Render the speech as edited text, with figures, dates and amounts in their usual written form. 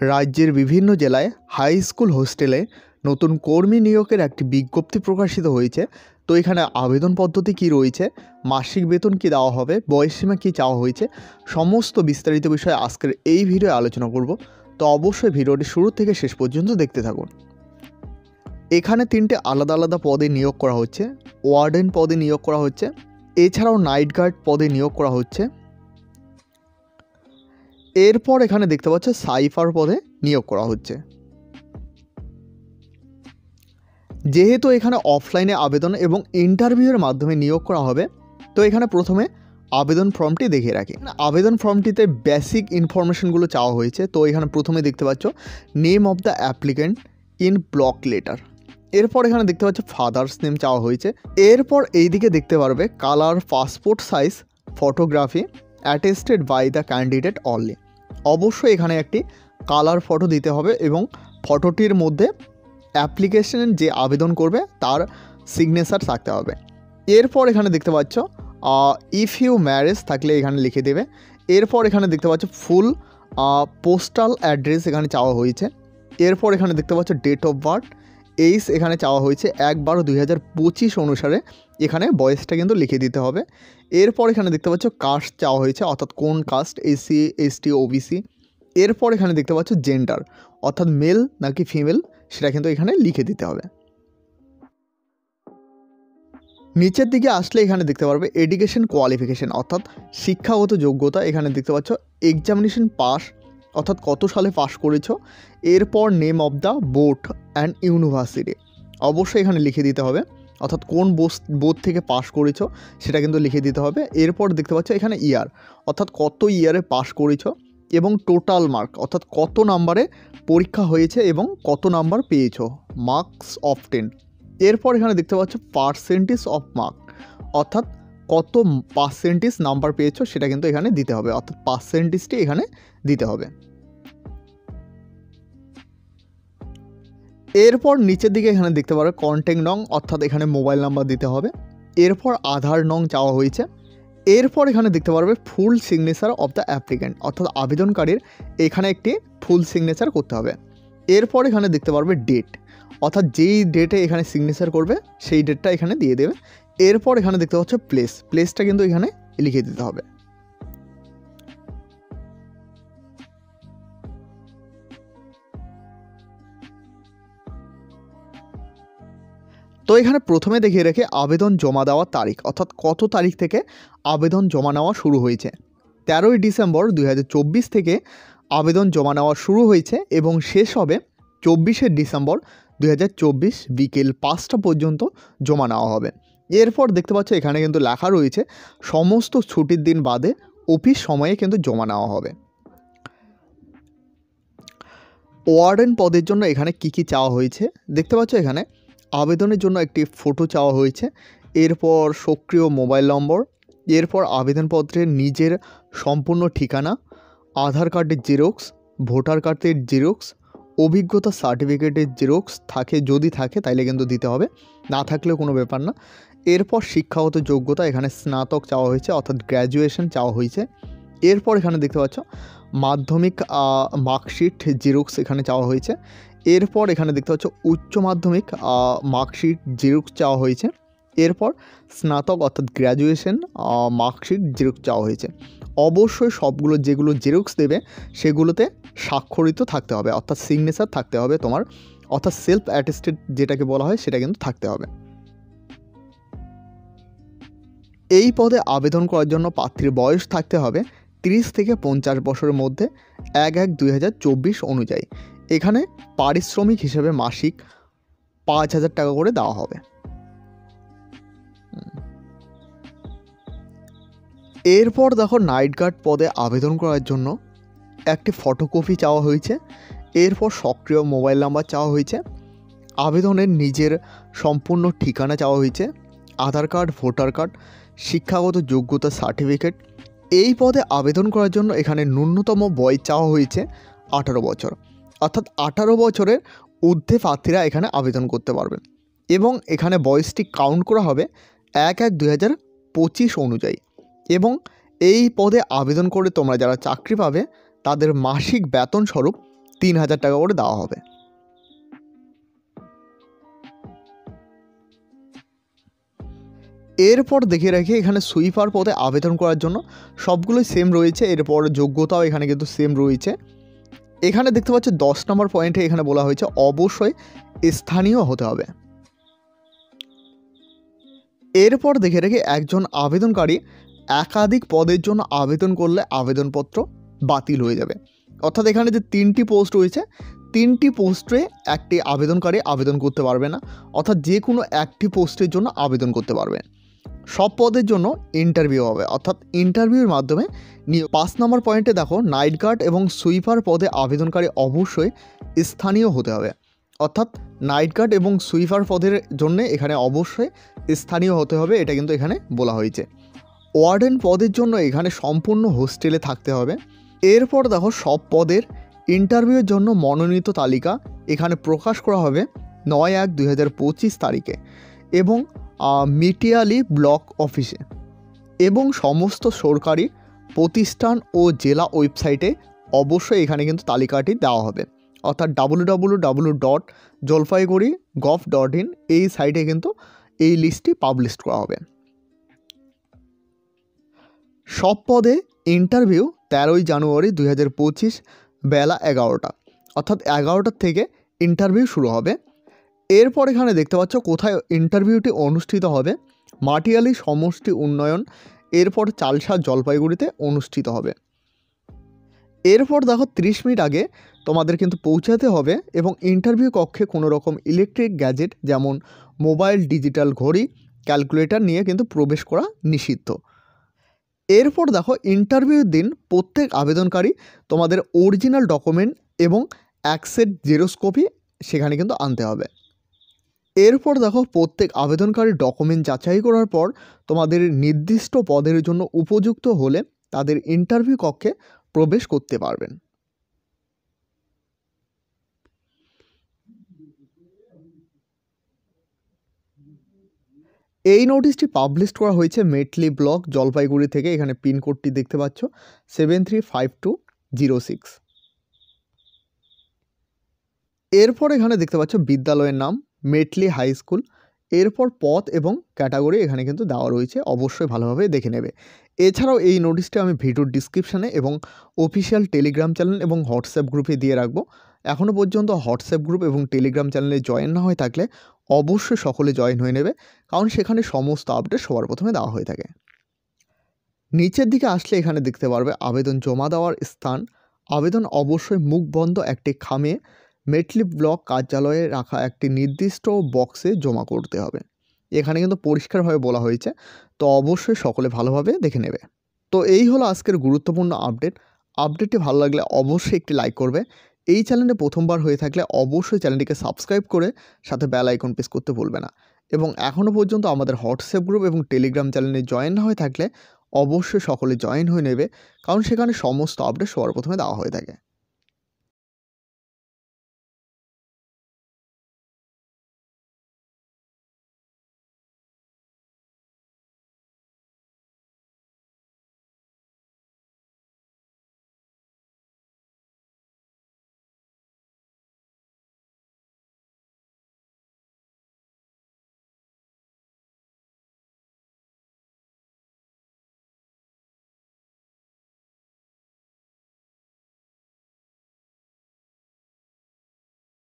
রাজ্যের বিভিন্ন জেলায় হাই স্কুল হোস্টেলে নতুন কর্মী নিয়োগের একটি বিজ্ঞপ্তি প্রকাশিত হয়েছে। তো এখানে আবেদন পদ্ধতি কী রয়েছে, মাসিক বেতন কী দেওয়া হবে, বয়সসীমা কী চাওয়া হয়েছে, সমস্ত বিস্তারিত বিষয়ে আজকের এই ভিডিও আলোচনা করব। তো অবশ্যই ভিডিওটি শুরু থেকে শেষ পর্যন্ত দেখতে থাকুন। এখানে তিনটে আলাদা আলাদা পদে নিয়োগ করা হচ্ছে। ওয়ার্ডেন পদে নিয়োগ করা হচ্ছে, এছাড়াও নাইট গার্ড পদে নিয়োগ করা হচ্ছে। এরপর এখানে দেখতে পাচ্ছ সাইফার পদে নিয়োগ করা হচ্ছে। যেহেতু এখানে অফলাইনে আবেদন এবং ইন্টারভিউয়ের মাধ্যমে নিয়োগ করা হবে, তো এখানে প্রথমে আবেদন ফর্মটি দেখিয়ে রাখি। আবেদন ফর্মটিতে বেসিক ইনফরমেশনগুলো চাওয়া হয়েছে। তো এখানে প্রথমে দেখতে পাচ্ছ name of the applicant in block letter. এরপর এখানে দেখতে পাচ্ছ ফাদার্স নেম চাওয়া হয়েছে। এরপর এইদিকে দেখতে পারবে colour passport size photography attested by the candidate only. অবশ্যই এখানে একটি কালার ফটো দিতে হবে এবং ফটোটির মধ্যে অ্যাপ্লিকেশন যে আবেদন করবে তার সিগনেচার থাকতে হবে। এরপর এখানে দেখতে পাচ্ছ ইফ ইউ ম্যারেজ থাকলে এখানে লিখে দেবে। এরপর এখানে দেখতে পাচ্ছ ফুল পোস্টাল অ্যাড্রেস এখানে চাওয়া হয়েছে। এরপর এখানে দেখতে পাচ্ছ ডেট অফ বার্থ এইজ এখানে চাওয়া হয়েছে 1/12/2025 অনুসারে এখানে বয়সটা কিন্তু লিখে দিতে হবে। এরপর এখানে দেখতে পাচ্ছ কাস্ট চাওয়া হয়েছে, অর্থাৎ কোন কাস্ট, এসসি এসটি ওবিসি। এরপর এখানে দেখতে পাচ্ছ জেন্ডার, অর্থাৎ মেল নাকি ফিমেল, সেটা কিন্তু এখানে লিখে দিতে হবে। নিচের দিকে আসলে এখানে দেখতে পারবে এডুকেশন কোয়ালিফিকেশান, অর্থাৎ শিক্ষাগত যোগ্যতা। এখানে দেখতে পাচ্ছ এক্সামিনেশন পাস, অর্থাৎ কত সালে পাস করেছো। এরপর name of the board and university অবশ্যই এখানে লিখে দিতে হবে, অর্থাৎ কোন বোর্ড থেকে পাস করেছো সেটা কিন্তু লিখে দিতে হবে। এরপর দেখতে পাচ্ছ এখানে ইয়ার, অর্থাৎ কত ইয়ারে পাস করেছো, এবং টোটাল মার্ক, অর্থাৎ কত নাম্বারে পরীক্ষা হয়েছে এবং কত নাম্বার পেয়েছো, মার্কস অফ 10। এরপর এখানে দেখতে পাচ্ছ পার্সেন্টেজ অফ মার্ক, অর্থাৎ কত পার্সেন্টেজ নাম্বার পেয়েছো সেটা কিন্তু এখানে দিতে হবে, অর্থাৎ পার্সেন্টেজটি এখানে দিতে হবে। এরপর নিচের দিকে এখানে দেখতে পারো কন্ট্যাক্ট নং, অর্থাৎ এখানে মোবাইল নাম্বার দিতে হবে। এরপর আধার নং চাওয়া হয়েছে। এরপর এখানে দেখতে পারবে full signature of the applicant, অর্থাৎ আবেদনকারীর এখানে একটি ফুল সিগনেচার করতে হবে। এরপর এখানে দেখতে পারবে ডেট, অর্থাৎ যেই ডেটে এখানে সিগনেচার করবে সেই ডেটটা এখানে দিয়ে দেবে। এরপর এখানে দেখতে পাচ্ছ প্লেসটা কিন্তু এখানে লিখে দিতে হবে। তো এখানে প্রথমে দেখিয়ে রেখে আবেদন জমা দেওয়ার তারিখ, অর্থাৎ কত তারিখ থেকে আবেদন জমা নেওয়া শুরু হয়েছে। 13ই ডিসেম্বর 2024 থেকে আবেদন জমা নেওয়া শুরু হয়েছে এবং শেষ হবে 24শে ডিসেম্বর 2024 বিকেল 5টা পর্যন্ত জমা নেওয়া হবে। এরপর দেখতে পাচ্ছ এখানে কিন্তু লেখা রয়েছে সমস্ত ছুটির দিন বাদে অফিস সময়ে কিন্তু জমা নেওয়া হবে। ওয়ার্ডেন পদের জন্য এখানে কি কি চাওয়া হয়েছে দেখতে পাচ্ছ। এখানে আবেদনের জন্য একটি ফটো চাওয়া হয়েছে, এরপর সক্রিয় মোবাইল নম্বর, এরপর আবেদনপত্রের নিজের সম্পূর্ণ ঠিকানা, আধার কার্ডের জেরক্স, ভোটার কার্ডের জেরক্স, অভিজ্ঞতা সার্টিফিকেটের জেরক্স থাকে, যদি থাকে তাইলে কিন্তু দিতে হবে, না থাকলেও কোনো ব্যাপার না। এরপর শিক্ষাগত যোগ্যতা এখানে স্নাতক চাওয়া হয়েছে, অর্থাৎ গ্র্যাজুয়েশন চাওয়া হয়েছে। এরপর এখানে দেখতে পাচ্ছ মাধ্যমিক মার্কশিট জেরক্স এখানে চাওয়া হয়েছে। এরপর এখানে দেখতে পাচ্ছ উচ্চ মাধ্যমিক মার্কশিট জেরক্স চাওয়া হয়েছে। এরপর স্নাতক অর্থাৎ গ্র্যাজুয়েশন মার্কশিট জেরক্স চাওয়া হয়েছে। অবশ্যই সবগুলো যেগুলো জেরক্স দেবে সেগুলোতে স্বাক্ষরিত থাকতে হবে, অর্থাৎ সিগনেচার থাকতে হবে তোমার, অর্থাৎ সেলফ অ্যাটেস্টেড যেটাকে বলা হয় সেটা কিন্তু থাকতে হবে। এই পদে আবেদন করার জন্য প্রার্থীর বয়স থাকতে হবে 30 থেকে 50 বছরের মধ্যে 1/1/2024 অনুযায়ী। এখানে পারিশ্রমিক হিসেবে মাসিক 5,000 টাকা করে দেওয়া হবে। এরপর দেখো নাইট গার্ড পদে আবেদন করার জন্য একটি ফটোকপি চাওয়া হয়েছে। এরপর সক্রিয় মোবাইল নাম্বার চাওয়া হয়েছে, আবেদনের নিজের সম্পূর্ণ ঠিকানা চাওয়া হয়েছে, আধার কার্ড, ভোটার কার্ড, শিক্ষাগত যোগ্যতা সার্টিফিকেট। এই পদে আবেদন করার জন্য এখানে ন্যূনতম বয়স চাওয়া হয়েছে 18 বছর, অর্থাৎ 18 বছরের ঊর্ধ্বে প্রার্থীরা এখানে আবেদন করতে পারবেন এবং এখানে বয়সটি কাউন্ট করা হবে 1/1/2025 অনুযায়ী। এবং এই পদে আবেদন করে তোমরা যারা চাকরি পাবে তাদের মাসিক বেতন স্বরূপ 3,000 টাকা করে দেওয়া হবে। এরপর দেখে রাখি এখানে সুইপার পদে আবেদন করার জন্য সবগুলোই সেম রয়েছে। এরপর যোগ্যতাও এখানে কিন্তু সেম রয়েছে। এখানে দেখতে পাচ্ছ 10 নম্বর পয়েন্টে এখানে বলা হয়েছে অবশ্যই স্থানীয় হতে হবে। এরপর দেখে রাখি একজন আবেদনকারী একাধিক পদের জন্য আবেদন করলে আবেদনপত্র বাতিল হয়ে যাবে। অর্থাৎ এখানে যে 3টি পোস্ট রয়েছে, 3টি পোস্টে একটি আবেদনকারী আবেদন করতে পারবে না। অর্থাৎ যে কোনো একটি পোস্টের জন্য আবেদন করতে পারবে। সব পদের জন্য ইন্টারভিউ হবে, অর্থাৎ ইন্টারভিউর মাধ্যমে 5 নম্বর পয়েন্টে দেখো নাইট গার্ড এবং সুইপার পদে আবেদনকারী অবশ্যই স্থানীয় হতে হবে। অর্থাৎ নাইট গার্ড এবং সুইপার পদের জন্য এখানে অবশ্যই স্থানীয় হতে হবে, এটা কিন্তু এখানে বলা হয়েছে। ওয়ার্ডেন পদের জন্য এখানে সম্পূর্ণ হোস্টেলে থাকতে হবে। এরপর দেখো সব পদের ইন্টারভিউয়ের জন্য মনোনীত তালিকা এখানে প্রকাশ করা হবে 9/1/2025 তারিখে এবং মিটিয়ালি ব্লক অফিসে এবং সমস্ত সরকারি প্রতিষ্ঠান ও জেলা ওয়েবসাইটে অবশ্যই এখানে কিন্তু তালিকাটি দেওয়া হবে। অর্থাৎ www.jalpaiguri.gov.in এই সাইটে কিন্তু এই লিস্টটি পাবলিশ করা হবে। সব পদে ইন্টারভিউ 13 জানুয়ারি 2025 বেলা 11টা, অর্থাৎ 11টার থেকে ইন্টারভিউ শুরু হবে। এরপর এখানে দেখতে পাচ্ছ কোথায় ইন্টারভিউটি অনুষ্ঠিত হবে, মাটিয়ালি সমষ্টি উন্নয়ন, এরপর চালসা জলপাইগুড়িতে অনুষ্ঠিত হবে। এরপর দেখো 30 মিনিট আগে তোমাদের কিন্তু পৌঁছাতে হবে এবং ইন্টারভিউ কক্ষে কোনো রকম ইলেকট্রিক গ্যাজেট যেমন মোবাইল, ডিজিটাল ঘড়ি, ক্যালকুলেটর নিয়ে কিন্তু প্রবেশ করা নিষিদ্ধ। এরপর দেখো ইন্টারভিউর দিন প্রত্যেক আবেদনকারী তোমাদের অরিজিনাল ডকুমেন্ট এবং এক সেট জেরক্স কপি সেখানে কিন্তু আনতে হবে। এরপর দেখো প্রত্যেক আবেদনকারী ডকুমেন্ট যাচাই করার পর তোমাদের নির্দিষ্ট পদের জন্য উপযুক্ত হলে তাদের ইন্টারভিউ কক্ষে প্রবেশ করতে পারবেন। এই নোটিশটি পাবলিশ করা হয়েছে মেটলি ব্লক জলপাইগুড়ি থেকে। এখানে পিনকোডটি দেখতে পাচ্ছ 735206। এরপর এখানে দেখতে পাচ্ছ বিদ্যালয়ের নাম মেটলি হাই স্কুল। এরপর পদ এবং ক্যাটাগরি এখানে কিন্তু দেওয়া রয়েছে, অবশ্যই ভালোভাবে দেখে নেবে। এছাড়াও এই নোটিশটা আমি ভিডিওর ডিসক্রিপশানে এবং অফিসিয়াল টেলিগ্রাম চ্যানেল এবং হোয়াটসঅ্যাপ গ্রুপে দিয়ে রাখবো। এখনও পর্যন্ত হোয়াটসঅ্যাপ গ্রুপ এবং টেলিগ্রাম চ্যানেলে জয়েন না হয়ে থাকলে অবশ্যই সকলে জয়েন হয়ে নেবে, কারণ সেখানে সমস্ত আপডেট সবার প্রথমে দেওয়া হয়ে থাকে। নিচের দিকে আসলে এখানে দেখতে পারবে আবেদন জমা দেওয়ার স্থান। আবেদন অবশ্যই মুখ বন্ধ একটি খামে মেটলি ব্লক কার্যালয়ে রাখা একটি নির্দিষ্ট বক্সে জমা করতে হবে। এখানে কিন্তু পরিষ্কারভাবে বলা হয়েছে, তো অবশ্যই সকলে ভালোভাবে দেখে নেবে। তো এই হলো আজকের গুরুত্বপূর্ণ আপডেট। আপডেটটি ভালো লাগলে অবশ্যই একটি লাইক করবে। এই চ্যানেলে প্রথমবার হয়ে থাকলে অবশ্যই চ্যানেলটিকে সাবস্ক্রাইব করে সাথে বেল আইকন প্রেস করতে ভুলবে না। এবং এখনও পর্যন্ত আমাদের হোয়াটসঅ্যাপ গ্রুপ এবং টেলিগ্রাম চ্যানেলে জয়েন না হয়ে থাকলে অবশ্যই সকলে জয়েন হয়ে নেবে, কারণ সেখানে সমস্ত আপডেট সবার প্রথমে দেওয়া হয়ে থাকে।